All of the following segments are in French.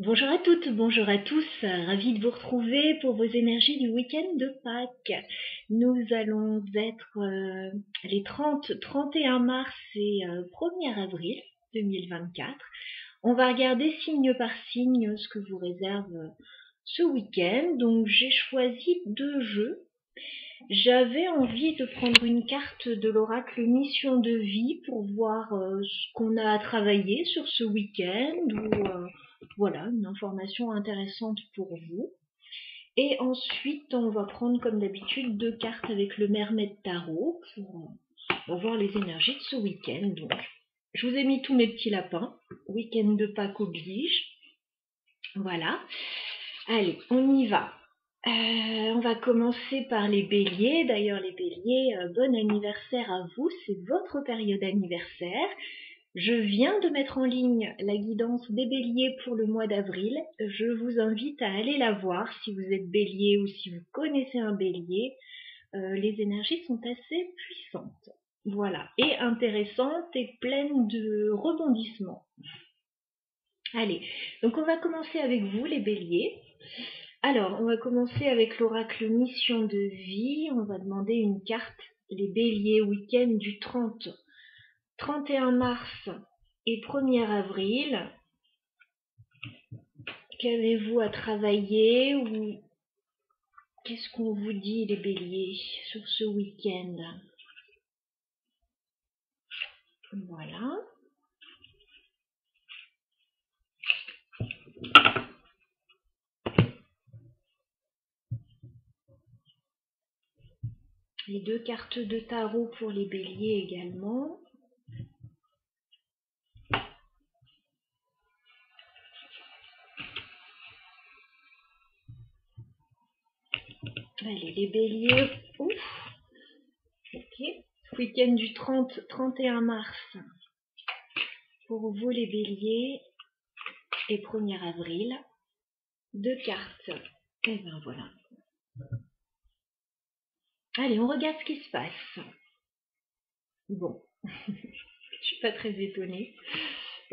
Bonjour à toutes, bonjour à tous, ravi de vous retrouver pour vos énergies du week-end de Pâques. Nous allons être les 30, 31 mars et 1er avril 2024. On va regarder signe par signe ce que vous réserve ce week-end. Donc j'ai choisi 2 jeux. J'avais envie de prendre une carte de l'oracle Mission de vie pour voir ce qu'on a à travailler sur ce week-end ou voilà, une information intéressante pour vous. Et ensuite, on va prendre comme d'habitude 2 cartes avec le Mermaid Tarot pour voir les énergies de ce week-end. Donc, je vous ai mis tous mes petits lapins. Week-end de Pâques oblige. Voilà. Allez, on y va. On va commencer par les béliers. D'ailleurs, les béliers, bon anniversaire à vous. C'est votre période anniversaire. Je viens de mettre en ligne la guidance des béliers pour le mois d'avril. Je vous invite à aller la voir si vous êtes bélier ou si vous connaissez un bélier. Les énergies sont assez puissantes. Voilà, et intéressantes et pleines de rebondissements. Allez, donc on va commencer avec vous les béliers. Alors, on va commencer avec l'oracle Mission de vie. On va demander une carte, les béliers week-end du 31 mars et 1er avril. Qu'avez-vous à travailler ou qu'est-ce qu'on vous dit les béliers sur ce week-end? Voilà. Les 2 cartes de tarot pour les béliers également. Allez, les béliers. Ouf. Ok. Week-end du 31 mars. Pour vous les béliers. Et 1er avril. 2 cartes. Et ben voilà. Allez, on regarde ce qui se passe. Bon. Je suis pas très étonnée.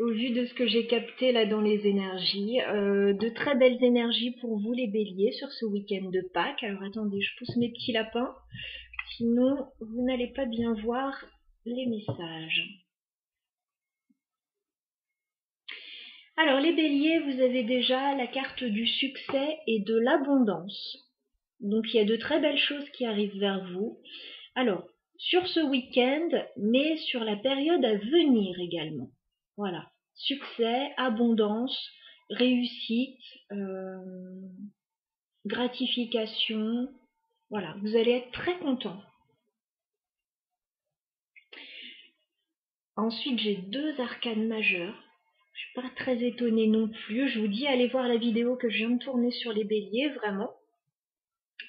Au vu de ce que j'ai capté là dans les énergies, de très belles énergies pour vous les béliers sur ce week-end de Pâques. Alors attendez, je pousse mes petits lapins, sinon vous n'allez pas bien voir les messages. Alors les béliers, vous avez déjà la carte du succès et de l'abondance. Donc il y a de très belles choses qui arrivent vers vous. Alors, sur ce week-end, mais sur la période à venir également. Voilà. Succès, abondance, réussite, gratification. Voilà, vous allez être très content. Ensuite, j'ai 2 arcanes majeures. Je suis pas très étonnée non plus. Je vous dis, allez voir la vidéo que je viens de tourner sur les béliers, vraiment.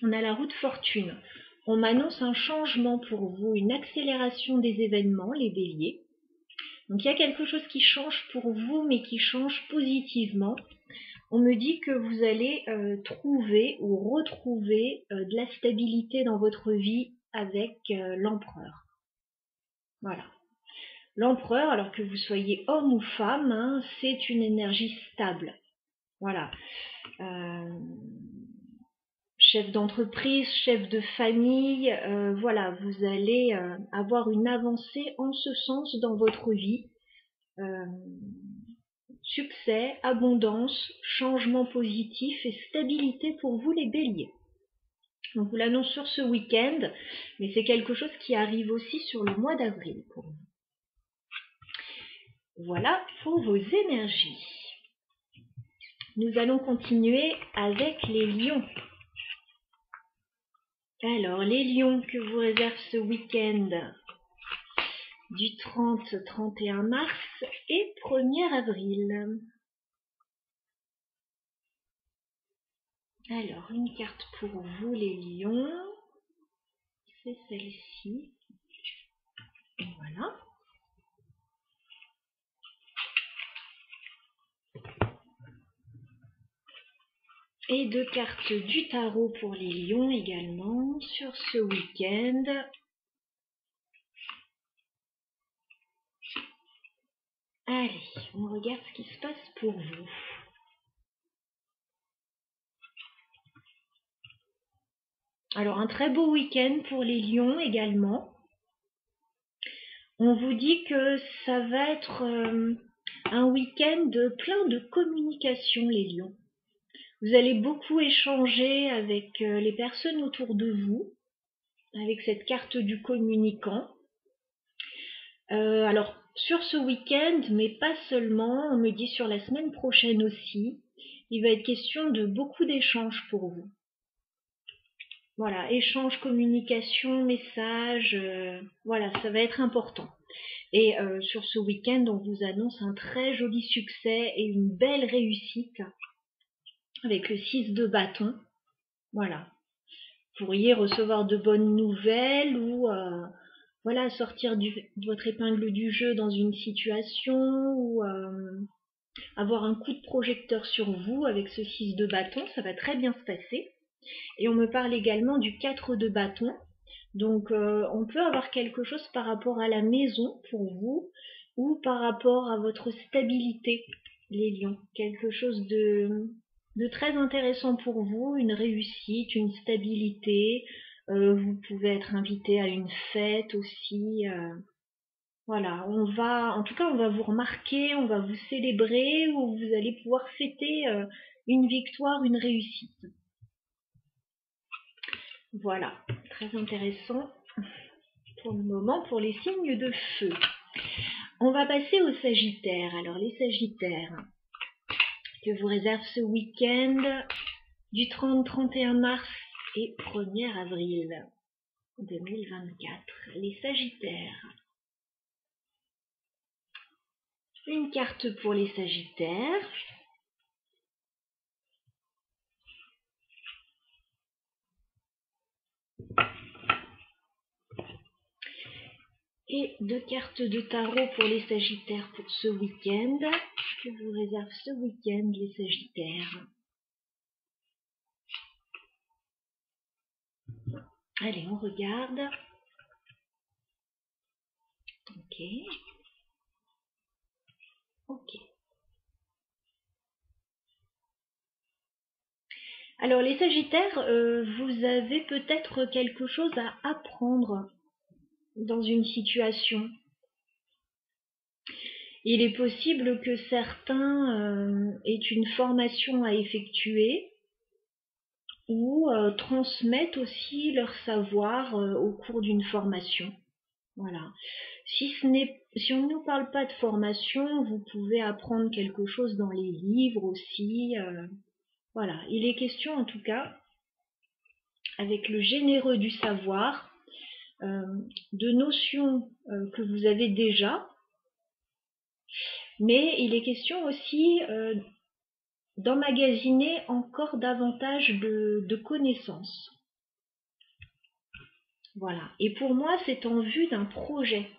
On a la roue de fortune. On m'annonce un changement pour vous, une accélération des événements, les béliers. Donc il y a quelque chose qui change pour vous, mais qui change positivement. On me dit que vous allez trouver ou retrouver de la stabilité dans votre vie avec l'empereur. Voilà. L'empereur, alors que vous soyez homme ou femme, hein, c'est une énergie stable. Voilà. Chef d'entreprise, chef de famille, voilà, vous allez avoir une avancée en ce sens dans votre vie. Succès, abondance, changement positif et stabilité pour vous les béliers. On vous l'annonce sur ce week-end, mais c'est quelque chose qui arrive aussi sur le mois d'avril pour vous. Voilà pour vos énergies. Nous allons continuer avec les lions. Alors, les lions que vous réserve ce week-end du 30-31 mars et 1er avril. Alors, une carte pour vous les lions, c'est celle-ci. Voilà. Et 2 cartes du tarot pour les lions également sur ce week-end. Allez, on regarde ce qui se passe pour vous. Alors un très beau week-end pour les lions également. On vous dit que ça va être un week-end plein de communication, les lions. Vous allez beaucoup échanger avec les personnes autour de vous, avec cette carte du communicant. Alors, sur ce week-end, mais pas seulement, on me dit sur la semaine prochaine aussi, il va être question de beaucoup d'échanges pour vous. Voilà, échange, communication, message, voilà, ça va être important. Et sur ce week-end, on vous annonce un très joli succès et une belle réussite avec le 6 de bâton. Voilà, vous pourriez recevoir de bonnes nouvelles ou voilà, sortir de votre épingle du jeu dans une situation ou avoir un coup de projecteur sur vous avec ce 6 de bâton, ça va très bien se passer. Et on me parle également du 4 de bâton. Donc on peut avoir quelque chose par rapport à la maison pour vous ou par rapport à votre stabilité, les lions. Quelque chose de très intéressant pour vous, une réussite, une stabilité. Vous pouvez être invité à une fête aussi. Voilà, en tout cas, on va vous remarquer, on va vous célébrer ou vous allez pouvoir fêter une victoire, une réussite. Voilà, très intéressant pour le moment pour les signes de feu. On va passer aux Sagittaires. Alors les Sagittaires, que vous réserve ce week-end du 30-31 mars et 1er avril 2024. Les Sagittaires. Une carte pour les Sagittaires. Et 2 cartes de tarot pour les Sagittaires pour ce week-end. Que vous réserve ce week-end les Sagittaires. Allez, on regarde. Ok. Ok. Alors les Sagittaires, vous avez peut-être quelque chose à apprendre dans une situation. Il est possible que certains aient une formation à effectuer ou transmettent aussi leur savoir au cours d'une formation. Voilà. Si on ne nous parle pas de formation, vous pouvez apprendre quelque chose dans les livres aussi. Voilà. Il est question en tout cas, avec le généreux du savoir, de notions que vous avez déjà, mais il est question aussi d'emmagasiner encore davantage de connaissances. Voilà. Et pour moi, c'est en vue d'un projet.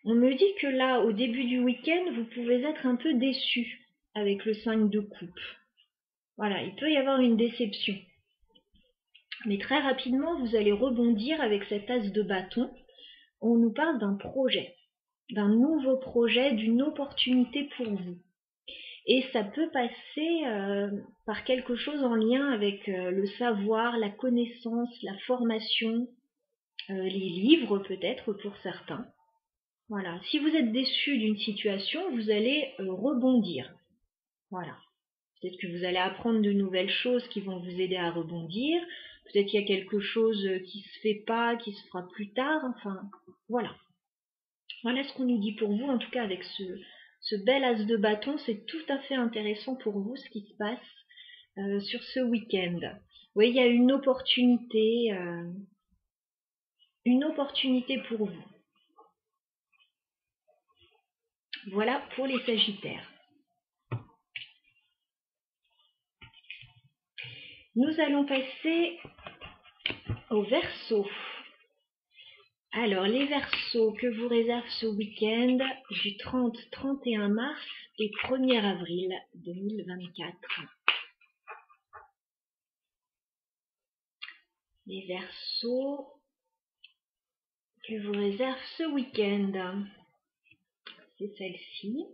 On me dit que là, au début du week-end, vous pouvez être un peu déçu avec le 5 de coupe. Voilà, il peut y avoir une déception. Mais très rapidement, vous allez rebondir avec cet as de bâton. On nous parle d'un projet, d'un nouveau projet, d'une opportunité pour vous. Et ça peut passer par quelque chose en lien avec le savoir, la connaissance, la formation, les livres peut-être pour certains. Voilà. Si vous êtes déçu d'une situation, vous allez rebondir. Voilà. Peut-être que vous allez apprendre de nouvelles choses qui vont vous aider à rebondir. Peut-être qu'il y a quelque chose qui se fait pas, qui se fera plus tard. Enfin, voilà. Voilà ce qu'on nous dit pour vous, en tout cas avec ce bel as de bâton. C'est tout à fait intéressant pour vous ce qui se passe sur ce week-end. Oui, il y a une opportunité pour vous. Voilà pour les Sagittaires. Nous allons passer aux Verseaux. Alors, les Verseaux que vous réserve ce week-end du 30-31 mars et 1er avril 2024. Les Verseaux que vous réserve ce week-end. C'est celle-ci.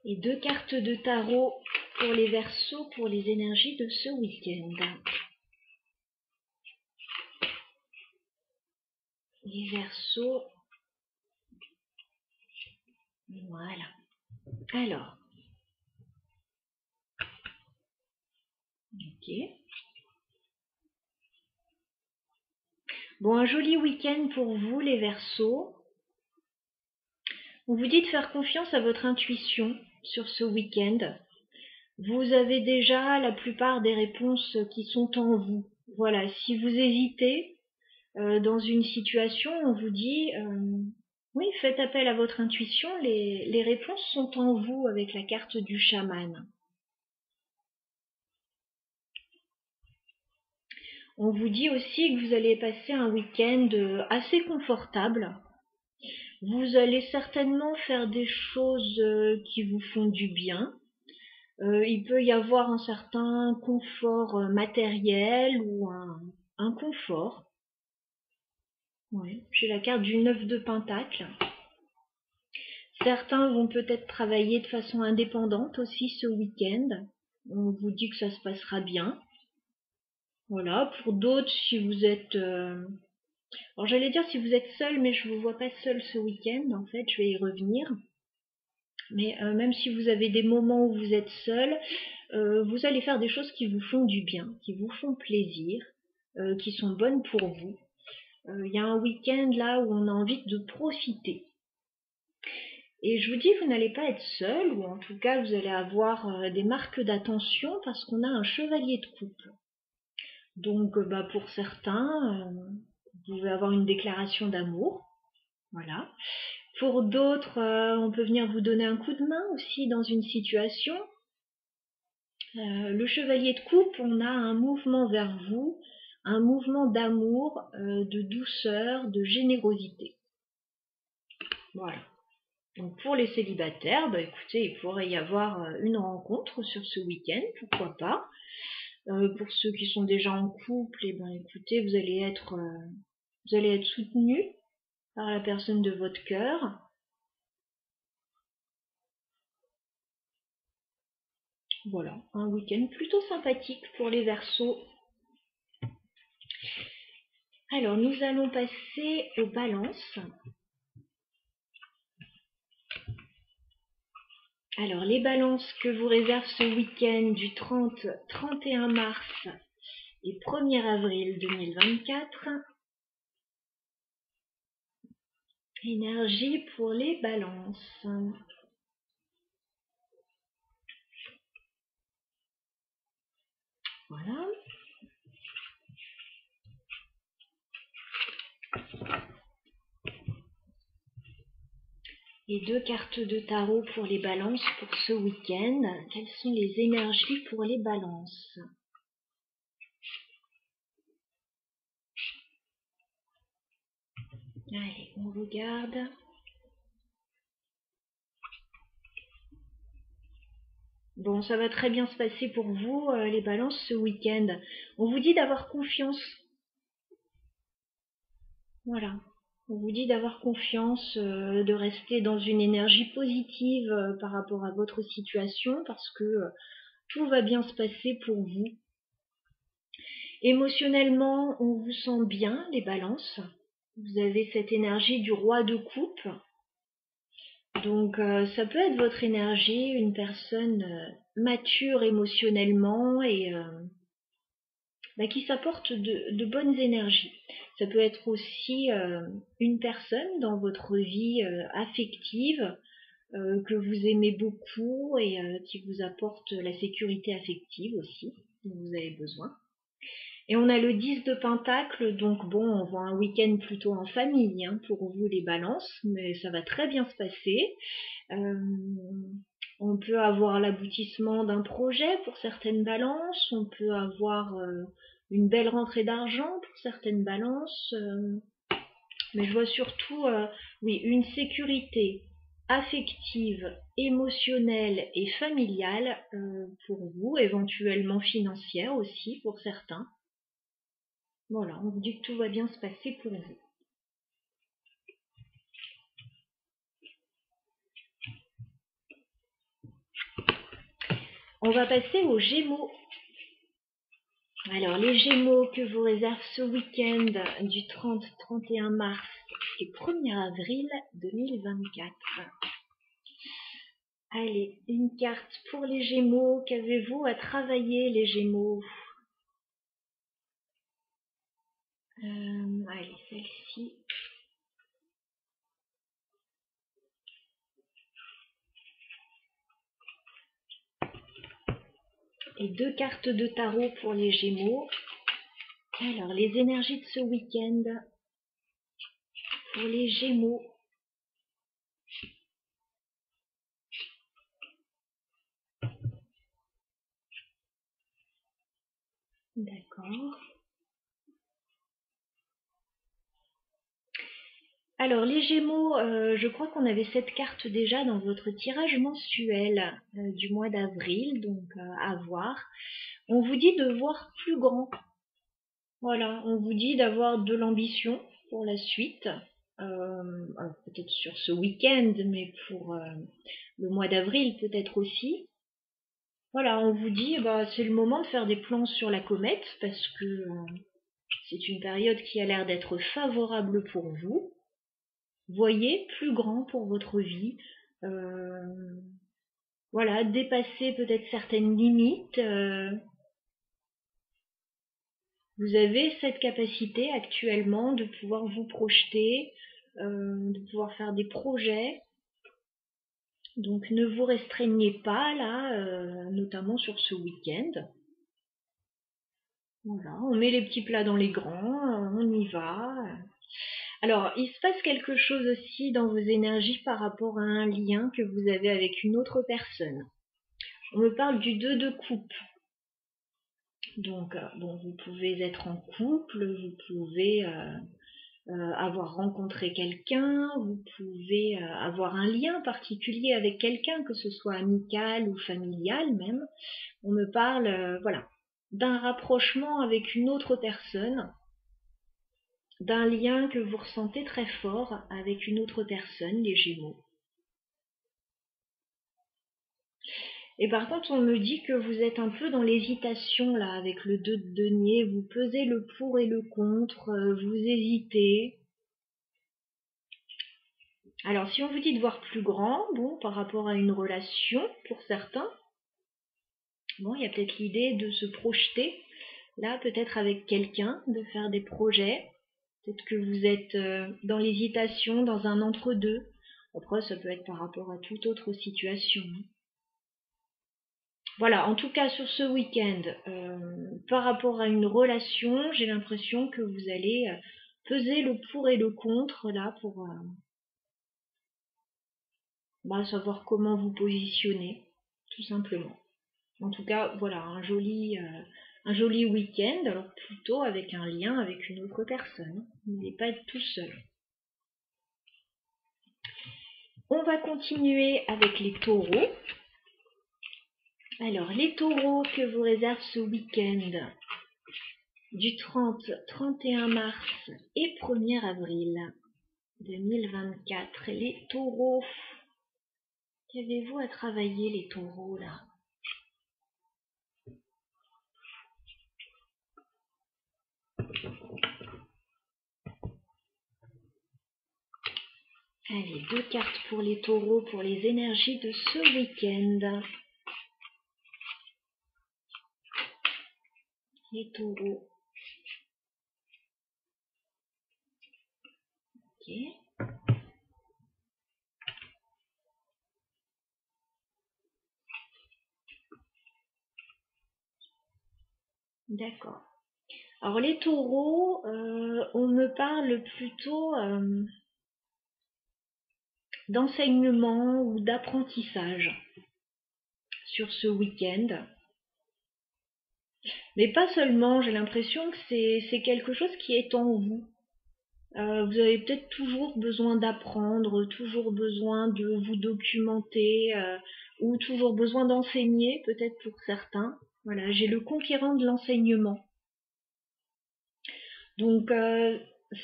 Et 2 cartes de tarot pour les Verseaux, pour les énergies de ce week-end. Les Verseaux. Voilà. Alors. Ok. Bon, un joli week-end pour vous, les Verseaux. On vous dit de faire confiance à votre intuition sur ce week-end. Vous avez déjà la plupart des réponses qui sont en vous. Voilà, si vous hésitez dans une situation, on vous dit oui, faites appel à votre intuition, les réponses sont en vous avec la carte du chaman. On vous dit aussi que vous allez passer un week-end assez confortable. Vous allez certainement faire des choses qui vous font du bien. Il peut y avoir un certain confort matériel ou un confort. Ouais. J'ai la carte du 9 de Pentacle. Certains vont peut-être travailler de façon indépendante aussi ce week-end. On vous dit que ça se passera bien. Voilà. Pour d'autres, si vous êtes... Alors j'allais dire si vous êtes seul, mais je ne vous vois pas seul ce week-end. En fait, je vais y revenir. Mais même si vous avez des moments où vous êtes seul, vous allez faire des choses qui vous font du bien, qui vous font plaisir, qui sont bonnes pour vous. Il y a un week-end là où on a envie de profiter. Et je vous dis, vous n'allez pas être seul, ou en tout cas vous allez avoir des marques d'attention parce qu'on a un chevalier de coupe. Donc pour certains, vous pouvez avoir une déclaration d'amour. Voilà. Pour d'autres, on peut venir vous donner un coup de main aussi dans une situation. Le chevalier de coupe, on a un mouvement vers vous, un mouvement d'amour, de douceur, de générosité. Voilà. Donc pour les célibataires, écoutez, il pourrait y avoir une rencontre sur ce week-end, pourquoi pas. Pour ceux qui sont déjà en couple, écoutez, vous allez être soutenus par la personne de votre cœur. Voilà, un week-end plutôt sympathique pour les Verseaux. Alors, nous allons passer aux balances. Alors, les balances que vous réserve ce week-end du 31 mars et 1er avril 2024. Énergie pour les balances. Voilà. Et 2 cartes de tarot pour les balances pour ce week-end. Quelles sont les énergies pour les balances? Allez, on regarde. Bon, ça va très bien se passer pour vous, les balances, ce week-end. On vous dit d'avoir confiance. Voilà. On vous dit d'avoir confiance, de rester dans une énergie positive par rapport à votre situation parce que tout va bien se passer pour vous. Émotionnellement, on vous sent bien, les balances. Vous avez cette énergie du roi de coupe. Donc ça peut être votre énergie, une personne mature émotionnellement et qui s'apporte de bonnes énergies. Ça peut être aussi une personne dans votre vie affective que vous aimez beaucoup et qui vous apporte la sécurité affective aussi, dont vous avez besoin. Et on a le 10 de Pentacle, donc bon, on voit un week-end plutôt en famille pour vous les balances, mais ça va très bien se passer. On peut avoir l'aboutissement d'un projet pour certaines balances, on peut avoir une belle rentrée d'argent pour certaines balances, mais je vois surtout une sécurité affective, émotionnelle et familiale pour vous, éventuellement financière aussi pour certains. Voilà, on vous dit que tout va bien se passer pour vous. On va passer aux Gémeaux. Alors, les Gémeaux que vous réserve ce week-end du 30-31 mars et 1er avril 2024. Allez, une carte pour les Gémeaux. Qu'avez-vous à travailler, les Gémeaux? Allez, celle-ci. Et 2 cartes de tarot pour les Gémeaux. Alors, les énergies de ce week-end pour les Gémeaux. D'accord. Alors, les Gémeaux, je crois qu'on avait cette carte déjà dans votre tirage mensuel du mois d'avril, donc à voir. On vous dit de voir plus grand. Voilà, on vous dit d'avoir de l'ambition pour la suite. Peut-être sur ce week-end, mais pour le mois d'avril peut-être aussi. Voilà, on vous dit c'est le moment de faire des plans sur la comète parce que c'est une période qui a l'air d'être favorable pour vous. Voyez plus grand pour votre vie. Voilà, dépasser peut-être certaines limites. Vous avez cette capacité actuellement de pouvoir vous projeter, de pouvoir faire des projets. Donc ne vous restreignez pas là, notamment sur ce week-end. Voilà, on met les petits plats dans les grands, on y va. Alors, il se passe quelque chose aussi dans vos énergies par rapport à un lien que vous avez avec une autre personne. On me parle du 2 de coupe. Donc, bon, vous pouvez être en couple, vous pouvez avoir rencontré quelqu'un, vous pouvez avoir un lien particulier avec quelqu'un, que ce soit amical ou familial même. On me parle, voilà, d'un rapprochement avec une autre personne, d'un lien que vous ressentez très fort avec une autre personne, les Gémeaux. Et par contre, on me dit que vous êtes un peu dans l'hésitation là, avec le 2 de denier, vous pesez le pour et le contre, vous hésitez. Alors, si on vous dit de voir plus grand, bon, par rapport à une relation, pour certains, bon, il y a peut-être l'idée de se projeter, là, peut-être avec quelqu'un, de faire des projets. Peut-être que vous êtes dans l'hésitation, dans un entre-deux. Après, ça peut être par rapport à toute autre situation. Voilà, en tout cas, sur ce week-end, par rapport à une relation, j'ai l'impression que vous allez peser le pour et le contre, là, pour savoir comment vous positionner, tout simplement. En tout cas, voilà, un joli week-end, alors plutôt avec un lien avec une autre personne. Vous n'allez pas être tout seul. On va continuer avec les taureaux. Alors, les taureaux que vous réserve ce week-end du 30-31 mars et 1er avril 2024. Les taureaux, qu'avez-vous à travailler, les taureaux, là? Allez, 2 cartes pour les taureaux, pour les énergies de ce week-end. Les taureaux. Ok. D'accord. Alors les taureaux, on me parle plutôt d'enseignement ou d'apprentissage sur ce week-end. Mais pas seulement, j'ai l'impression que c'est quelque chose qui est en vous. Vous avez peut-être toujours besoin d'apprendre, toujours besoin de vous documenter, ou toujours besoin d'enseigner, peut-être pour certains. Voilà, j'ai le conquérant de l'enseignement. Donc,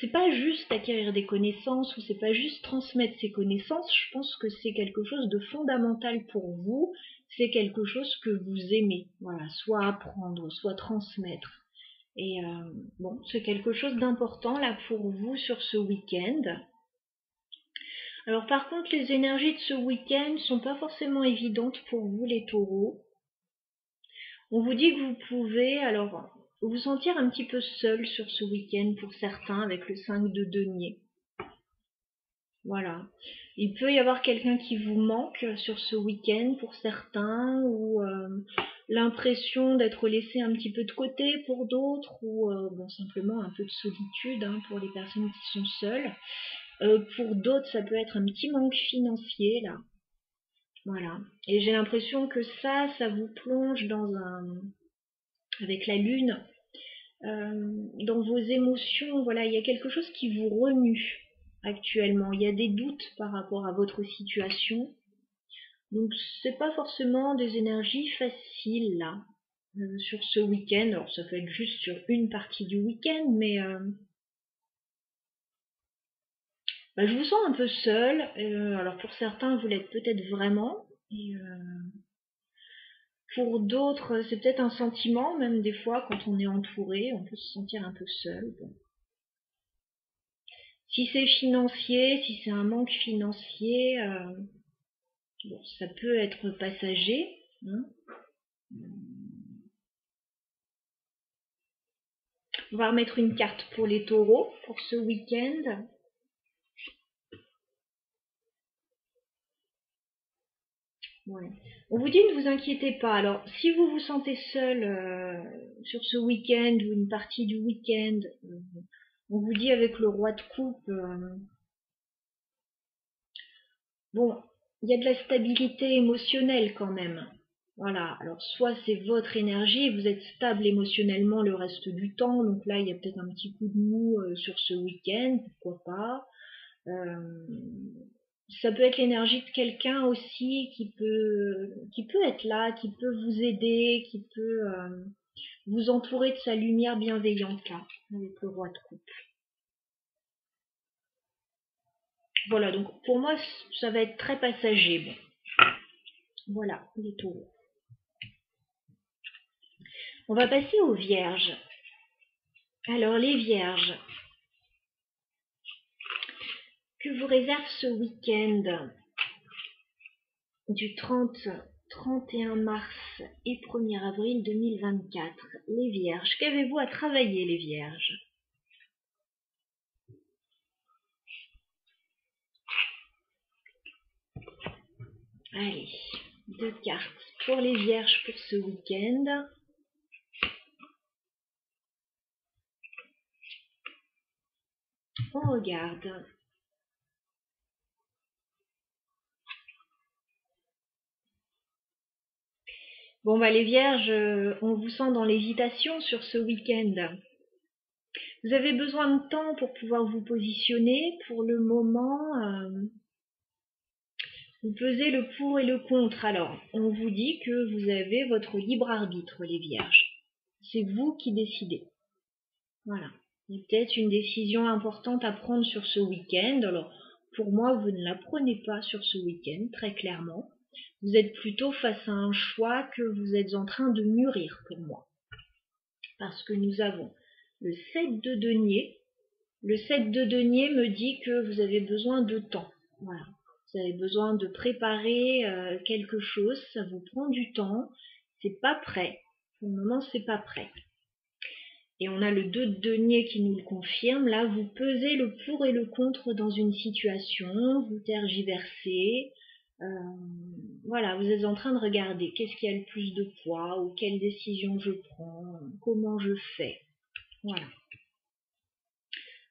c'est pas juste acquérir des connaissances ou c'est pas juste transmettre ses connaissances. Je pense que c'est quelque chose de fondamental pour vous. c'est quelque chose que vous aimez, voilà, soit apprendre, soit transmettre. Et bon, c'est quelque chose d'important là pour vous sur ce week-end. Alors par contre, les énergies de ce week-end sont pas forcément évidentes pour vous les taureaux. On vous dit que vous pouvez alors vous sentir un petit peu seul sur ce week-end pour certains avec le 5 de denier. Voilà. Il peut y avoir quelqu'un qui vous manque sur ce week-end pour certains, ou l'impression d'être laissé un petit peu de côté pour d'autres, ou bon, simplement un peu de solitude pour les personnes qui sont seules. Pour d'autres, ça peut être un petit manque financier, là. Voilà. Et j'ai l'impression que ça vous plonge avec la lune, dans vos émotions. Voilà, il y a quelque chose qui vous remue actuellement. Il y a des doutes par rapport à votre situation. Donc c'est pas forcément des énergies faciles là, sur ce week-end. Alors ça peut être juste sur une partie du week-end, mais je vous sens un peu seule. Alors pour certains, vous l'êtes peut-être vraiment. Et pour d'autres, c'est peut-être un sentiment, même des fois, quand on est entouré, on peut se sentir un peu seul. Bon. Si c'est financier, si c'est un manque financier, bon, ça peut être passager. On va remettre une carte pour les taureaux pour ce week-end. Ouais. On vous dit ne vous inquiétez pas. Alors, si vous vous sentez seul sur ce week-end ou une partie du week-end, on vous dit avec le roi de coupe, bon, il y a de la stabilité émotionnelle quand même. Voilà, alors soit c'est votre énergie, vous êtes stable émotionnellement le reste du temps, donc là il y a peut-être un petit coup de mou sur ce week-end, pourquoi pas. Ça peut être l'énergie de quelqu'un aussi qui peut être là, qui peut vous aider, qui peut vous entourer de sa lumière bienveillante là, avec le roi de coupe. Voilà, donc pour moi ça va être très passager. Bon. Voilà, les taureaux. On va passer aux vierges. Alors les vierges, que vous réserve ce week-end du 31 mars et 1er avril 2024. Les vierges, qu'avez-vous à travailler les vierges? Allez, 2 cartes pour les vierges pour ce week-end. On regarde. Bon les vierges, on vous sent dans l'hésitation sur ce week-end. Vous avez besoin de temps pour pouvoir vous positionner. Pour le moment, vous pesez le pour et le contre. Alors, on vous dit que vous avez votre libre arbitre, les vierges. C'est vous qui décidez. Voilà. Il y a peut-être une décision importante à prendre sur ce week-end. Alors, pour moi, vous ne la prenez pas sur ce week-end, très clairement. Vous êtes plutôt face à un choix que vous êtes en train de mûrir pour moi. Parce que nous avons le 7 de denier. Le 7 de denier me dit que vous avez besoin de temps. Voilà. Vous avez besoin de préparer quelque chose. Ça vous prend du temps. C'est pas prêt. Pour le moment, c'est pas prêt. Et on a le 2 de denier qui nous le confirme. Là, vous pesez le pour et le contre dans une situation. Vous tergiversez. Voilà, vous êtes en train de regarder qu'est-ce qui a le plus de poids, ou quelle décision je prends, comment je fais. Voilà.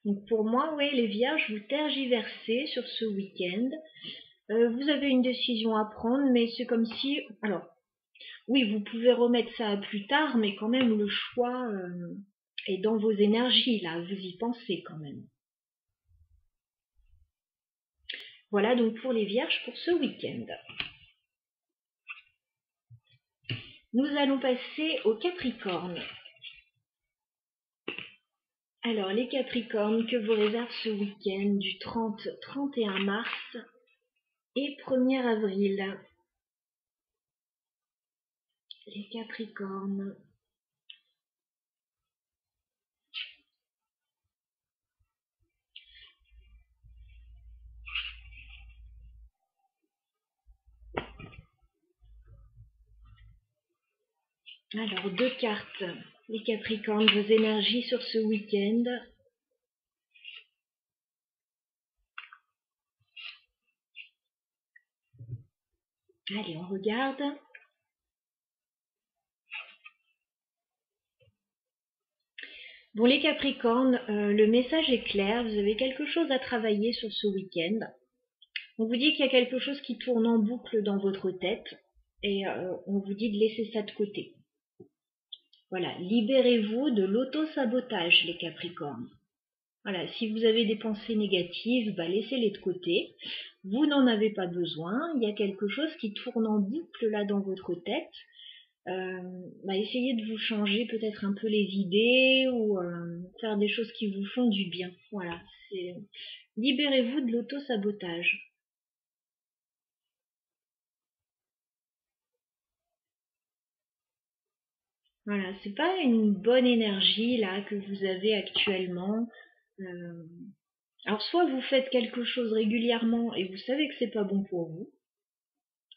Donc pour moi, oui, les vierges, vous tergiversez sur ce week-end. Vous avez une décision à prendre, mais c'est comme si... Alors, oui, vous pouvez remettre ça à plus tard, mais quand même, le choix est dans vos énergies, là. Vous y pensez quand même. Voilà donc pour les vierges pour ce week-end. Nous allons passer aux Capricornes. Alors, les Capricornes, que vous réserve ce week-end du 30-31 mars et 1er avril. Les Capricornes. Alors, 2 cartes. Les Capricornes, vos énergies sur ce week-end. Allez, on regarde. Bon, les Capricornes, le message est clair. Vous avez quelque chose à travailler sur ce week-end. On vous dit qu'il y a quelque chose qui tourne en boucle dans votre tête. Et on vous dit de laisser ça de côté. Voilà, libérez-vous de l'auto-sabotage, les Capricornes. Voilà, si vous avez des pensées négatives, laissez-les de côté. Vous n'en avez pas besoin. Il y a quelque chose qui tourne en boucle là dans votre tête. Essayez de vous changer peut-être un peu les idées ou faire des choses qui vous font du bien. Voilà, libérez-vous de l'auto-sabotage. Voilà, c'est pas une bonne énergie là que vous avez actuellement. Alors soit vous faites quelque chose régulièrement et vous savez que c'est pas bon pour vous,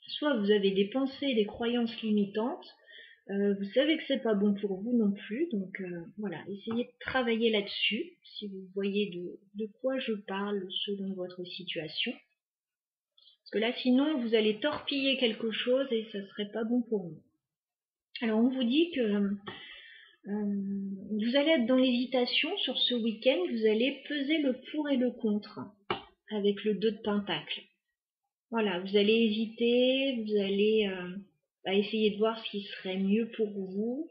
soit vous avez des pensées, des croyances limitantes, vous savez que c'est pas bon pour vous non plus, donc voilà, essayez de travailler là-dessus, si vous voyez de quoi je parle selon votre situation. Parce que là, sinon, vous allez torpiller quelque chose et ça serait pas bon pour vous. Alors, on vous dit que vous allez être dans l'hésitation sur ce week-end, vous allez peser le pour et le contre avec le 2 de Pentacle. Voilà, vous allez hésiter, vous allez essayer de voir ce qui serait mieux pour vous.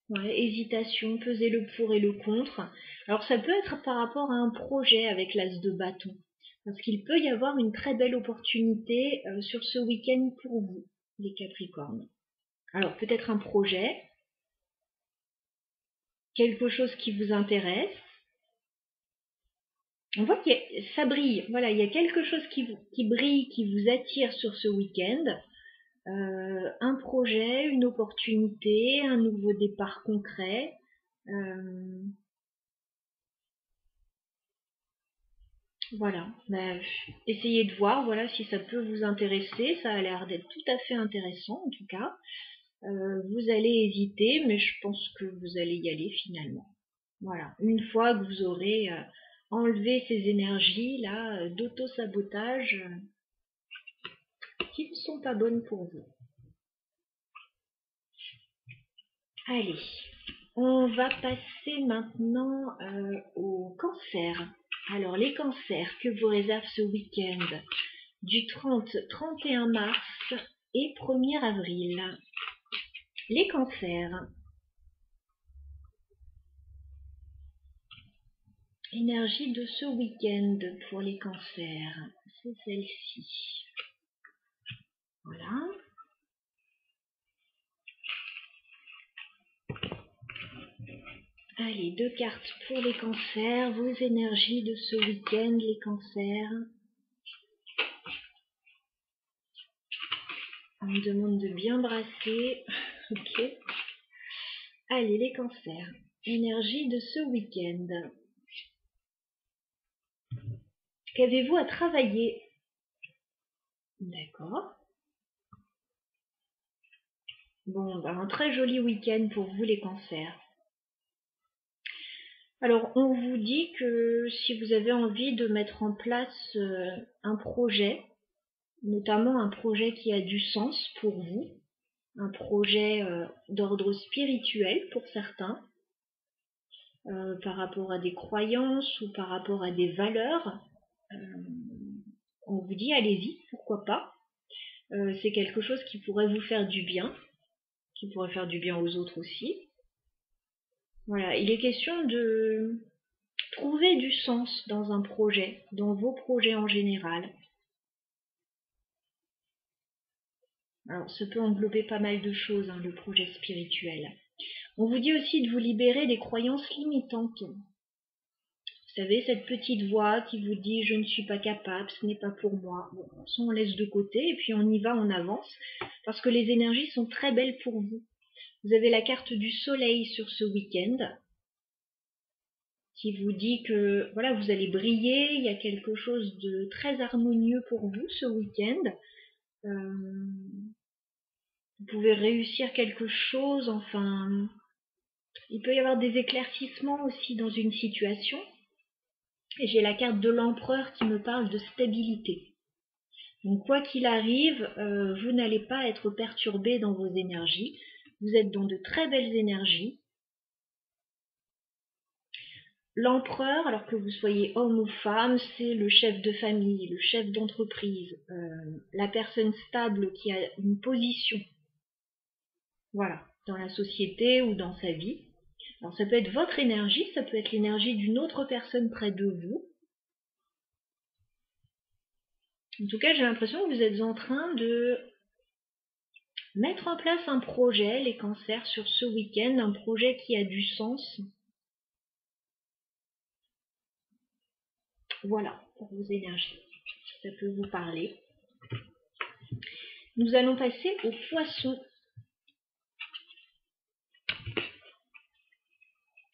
Ouais, hésitation, peser le pour et le contre. Alors ça peut être par rapport à un projet avec l'as de bâton. Parce qu'il peut y avoir une très belle opportunité sur ce week-end pour vous, les Capricornes. Alors peut-être un projet, quelque chose qui vous intéresse. On voit que ça brille. Voilà, il y a quelque chose qui brille, qui vous attire sur ce week-end. Un projet, une opportunité, un nouveau départ concret. Voilà, essayez de voir si ça peut vous intéresser. Ça a l'air d'être tout à fait intéressant en tout cas. Vous allez hésiter, mais je pense que vous allez y aller finalement. Voilà, une fois que vous aurez enlevé ces énergies là d'auto-sabotage qui ne sont pas bonnes pour vous. Allez, on va passer maintenant au cancer. Alors les cancers que vous réserve ce week-end du 30-31 mars et 1er avril. Les cancers. Énergie de ce week-end pour les cancers. C'est celle-ci. Voilà. Allez, 2 cartes pour les cancers. Vos énergies de ce week-end, les cancers. On me demande de bien brasser. Ok. Allez, les cancers. Énergie de ce week-end. Qu'avez-vous à travailler? D'accord. Bon, un très joli week-end pour vous les cancers. Alors, on vous dit que si vous avez envie de mettre en place un projet, notamment un projet qui a du sens pour vous, un projet d'ordre spirituel pour certains, par rapport à des croyances ou par rapport à des valeurs, on vous dit allez-y, pourquoi pas. C'est quelque chose qui pourrait vous faire du bien, qui pourrait faire du bien aux autres aussi. Voilà, il est question de trouver du sens dans un projet, dans vos projets en général. Alors, ça peut englober pas mal de choses, le projet spirituel. On vous dit aussi de vous libérer des croyances limitantes. Vous savez, cette petite voix qui vous dit « je ne suis pas capable, ce n'est pas pour moi ». Bon, ça on laisse de côté et puis on y va, on avance, parce que les énergies sont très belles pour vous. Vous avez la carte du soleil sur ce week-end, qui vous dit que voilà, vous allez briller, il y a quelque chose de très harmonieux pour vous ce week-end. Vous pouvez réussir quelque chose, enfin, il peut y avoir des éclaircissements aussi dans une situation. Et j'ai la carte de l'empereur qui me parle de stabilité. Donc quoi qu'il arrive, vous n'allez pas être perturbé dans vos énergies. Vous êtes dans de très belles énergies. L'empereur, alors que vous soyez homme ou femme, c'est le chef de famille, le chef d'entreprise, la personne stable qui a une position, voilà, dans la société ou dans sa vie. Alors ça peut être votre énergie, ça peut être l'énergie d'une autre personne près de vous. En tout cas, j'ai l'impression que vous êtes en train de mettre en place un projet, les cancers, sur ce week-end, un projet qui a du sens. Voilà, pour vos énergies. Ça peut vous parler. Nous allons passer aux poissons.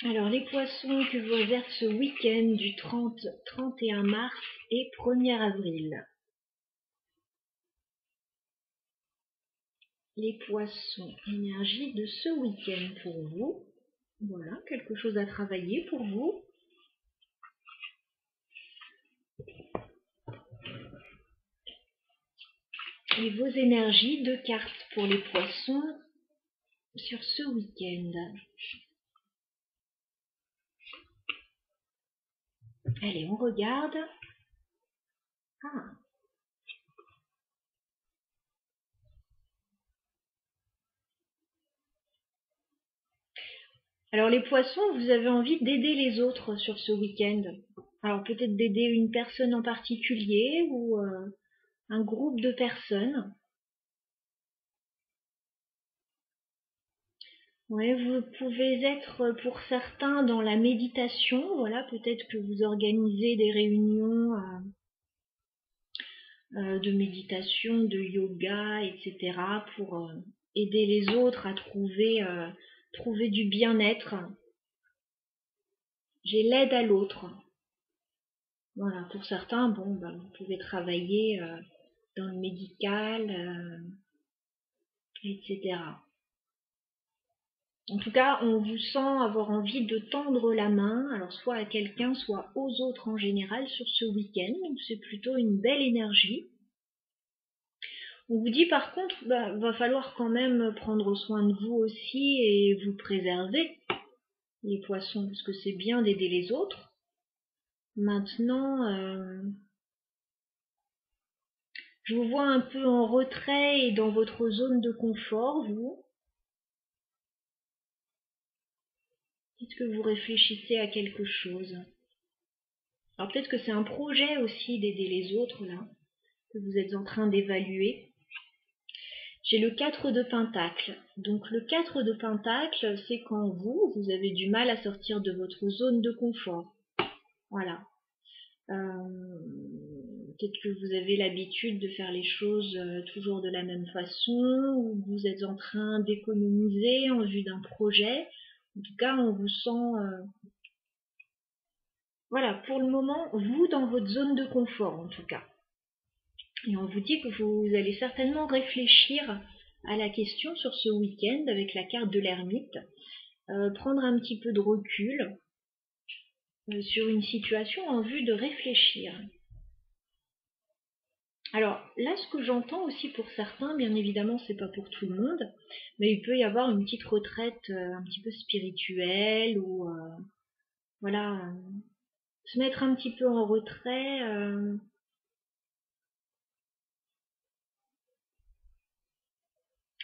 Alors, les poissons que vous réservez ce week-end du 30-31 mars et 1er avril. Les poissons, énergie de ce week-end pour vous. Voilà, quelque chose à travailler pour vous. Et vos énergies de cartes pour les poissons sur ce week-end. Allez, on regarde. Ah. Alors les poissons, vous avez envie d'aider les autres sur ce week-end. Alors peut-être d'aider une personne en particulier ou un groupe de personnes. Ouais, vous pouvez être pour certains dans la méditation. Voilà, peut-être que vous organisez des réunions de méditation, de yoga, etc. pour aider les autres à trouver du bien-être. J'ai l'aide à l'autre. Voilà, pour certains, bon, vous pouvez travailler dans le médical, etc. En tout cas, on vous sent avoir envie de tendre la main, alors soit à quelqu'un, soit aux autres en général sur ce week-end. Donc c'est plutôt une belle énergie. On vous dit par contre, va falloir quand même prendre soin de vous aussi et vous préserver, les poissons, parce que c'est bien d'aider les autres. Maintenant, je vous vois un peu en retrait et dans votre zone de confort, vous. Est-ce que vous réfléchissez à quelque chose? Alors peut-être que c'est un projet aussi d'aider les autres, là, que vous êtes en train d'évaluer. J'ai le 4 de Pentacle. Donc le 4 de Pentacle, c'est quand vous avez du mal à sortir de votre zone de confort. Voilà. Peut-être que vous avez l'habitude de faire les choses toujours de la même façon, ou que vous êtes en train d'économiser en vue d'un projet. En tout cas, on vous sent... voilà, pour le moment, vous dans votre zone de confort en tout cas. Et on vous dit que vous allez certainement réfléchir à la question sur ce week-end avec la carte de l'ermite, prendre un petit peu de recul sur une situation en vue de réfléchir. Alors là, ce que j'entends aussi pour certains, bien évidemment, c'est pas pour tout le monde, mais il peut y avoir une petite retraite un petit peu spirituelle ou voilà, se mettre un petit peu en retrait.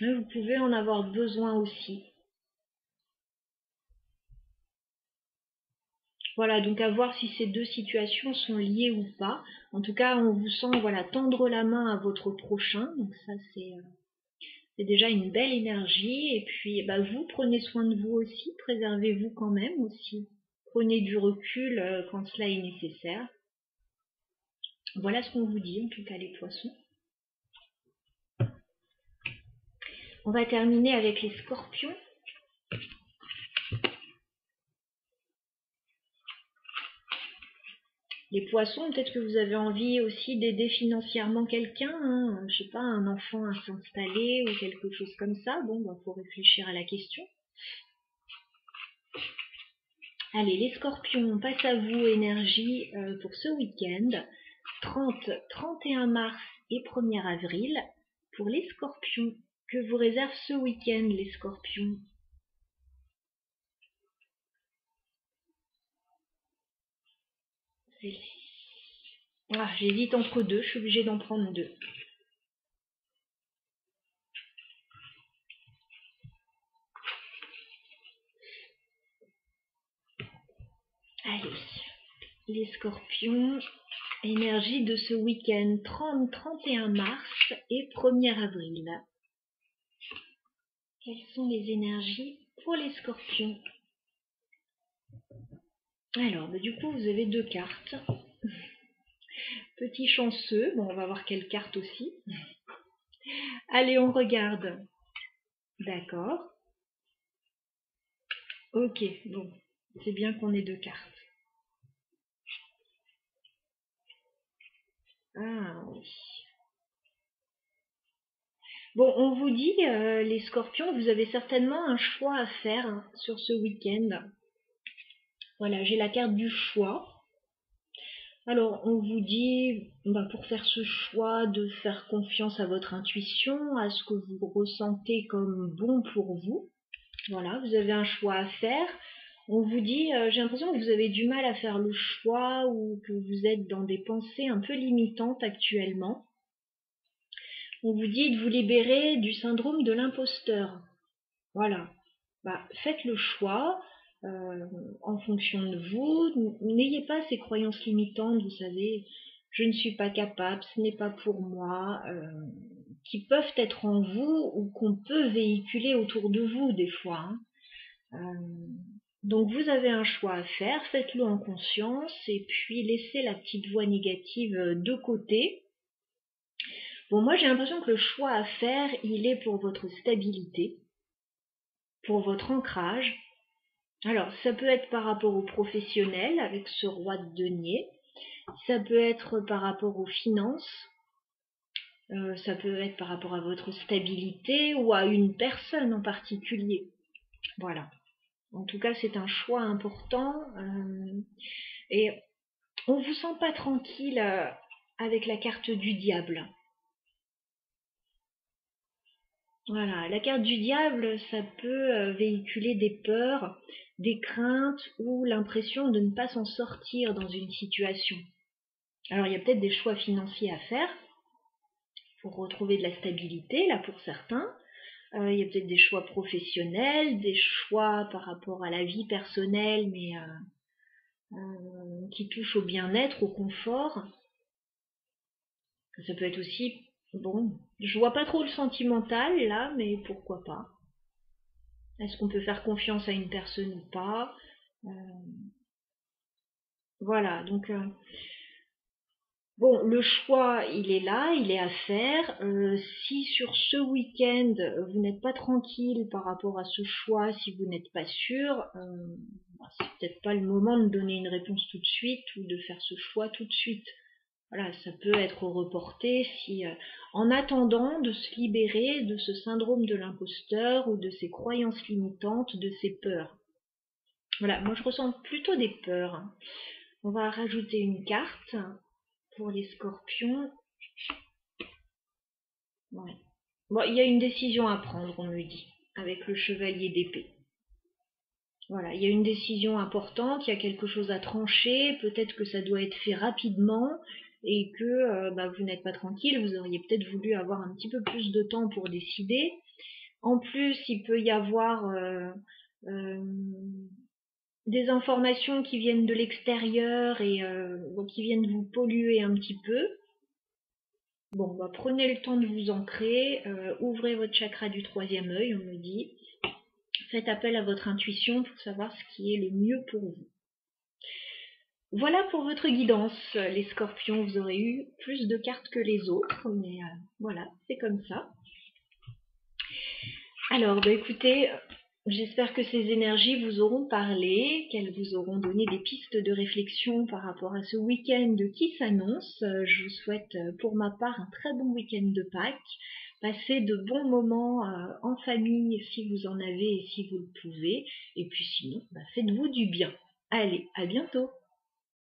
Vous pouvez en avoir besoin aussi. Voilà, donc à voir si ces deux situations sont liées ou pas. En tout cas, on vous sent voilà, tendre la main à votre prochain. Donc ça, c'est déjà une belle énergie. Et puis, vous prenez soin de vous aussi. Préservez-vous quand même aussi. Prenez du recul quand cela est nécessaire. Voilà ce qu'on vous dit, en tout cas les poissons. On va terminer avec les scorpions. Les poissons, peut-être que vous avez envie aussi d'aider financièrement quelqu'un, hein, je sais pas, un enfant à s'installer ou quelque chose comme ça. Bon, bah, faut réfléchir à la question. Allez, les scorpions, on passe à vous, énergie pour ce week-end. 30, 31 mars et 1er avril pour les scorpions. Que vous réserve ce week-end, les scorpions? Celle-ci. Ah, j'hésite entre deux, je suis obligée d'en prendre deux. Allez, les scorpions, énergie de ce week-end 30, 31 mars et 1er avril. Quelles sont les énergies pour les scorpions? Alors, bah, du coup, vous avez deux cartes. Petit chanceux, bon, on va voir quelle carte aussi. Allez, on regarde. D'accord. Ok, bon, c'est bien qu'on ait deux cartes. Ah oui. Bon, on vous dit, les scorpions, vous avez certainement un choix à faire hein, sur ce week-end. Voilà, j'ai la carte du choix. Alors, on vous dit, bah, pour faire ce choix, de faire confiance à votre intuition, à ce que vous ressentez comme bon pour vous. Voilà, vous avez un choix à faire. On vous dit, j'ai l'impression que vous avez du mal à faire le choix ou que vous êtes dans des pensées un peu limitantes actuellement. On vous dit de vous libérer du syndrome de l'imposteur. Voilà, bah, faites le choix en fonction de vous. N'ayez pas ces croyances limitantes, vous savez, je ne suis pas capable, ce n'est pas pour moi, qui peuvent être en vous ou qu'on peut véhiculer autour de vous des fois. Hein. Donc vous avez un choix à faire, faites-le en conscience et puis laissez la petite voix négative de côté. Bon, moi j'ai l'impression que le choix à faire, il est pour votre stabilité, pour votre ancrage. Alors, ça peut être par rapport au professionnel avec ce roi de denier, ça peut être par rapport aux finances, ça peut être par rapport à votre stabilité ou à une personne en particulier. Voilà. En tout cas, c'est un choix important et on ne vous sent pas tranquille avec la carte du diable. Voilà, la carte du diable, ça peut véhiculer des peurs, des craintes ou l'impression de ne pas s'en sortir dans une situation. Alors il y a peut-être des choix financiers à faire pour retrouver de la stabilité, là pour certains. Il y a peut-être des choix professionnels, des choix par rapport à la vie personnelle, mais qui touchent au bien-être, au confort. Ça peut être aussi, bon, je vois pas trop le sentimental là, mais pourquoi pas. Est-ce qu'on peut faire confiance à une personne ou pas? Voilà, donc bon, le choix, il est là, il est à faire. Si sur ce week-end, vous n'êtes pas tranquille par rapport à ce choix, si vous n'êtes pas sûr, c'est peut-être pas le moment de donner une réponse tout de suite ou de faire ce choix tout de suite. Voilà, ça peut être reporté si, en attendant de se libérer de ce syndrome de l'imposteur ou de ces croyances limitantes, de ces peurs. Voilà, moi je ressens plutôt des peurs. On va rajouter une carte pour les scorpions. Ouais. Bon, il y a une décision à prendre, on me dit, avec le chevalier d'épée. Voilà, il y a une décision importante, il y a quelque chose à trancher, peut-être que ça doit être fait rapidement et que bah, vous n'êtes pas tranquille, vous auriez peut-être voulu avoir un petit peu plus de temps pour décider. En plus, il peut y avoir des informations qui viennent de l'extérieur et qui viennent vous polluer un petit peu. Bon, bah, prenez le temps de vous ancrer, ouvrez votre chakra du 3e œil, on me dit. Faites appel à votre intuition pour savoir ce qui est le mieux pour vous. Voilà pour votre guidance. Les scorpions, vous aurez eu plus de cartes que les autres, mais voilà, c'est comme ça. Alors, écoutez, j'espère que ces énergies vous auront parlé, qu'elles vous auront donné des pistes de réflexion par rapport à ce week-end qui s'annonce. Je vous souhaite pour ma part un très bon week-end de Pâques. Passez de bons moments en famille si vous en avez et si vous le pouvez. Et puis sinon, faites-vous du bien. Allez, à bientôt!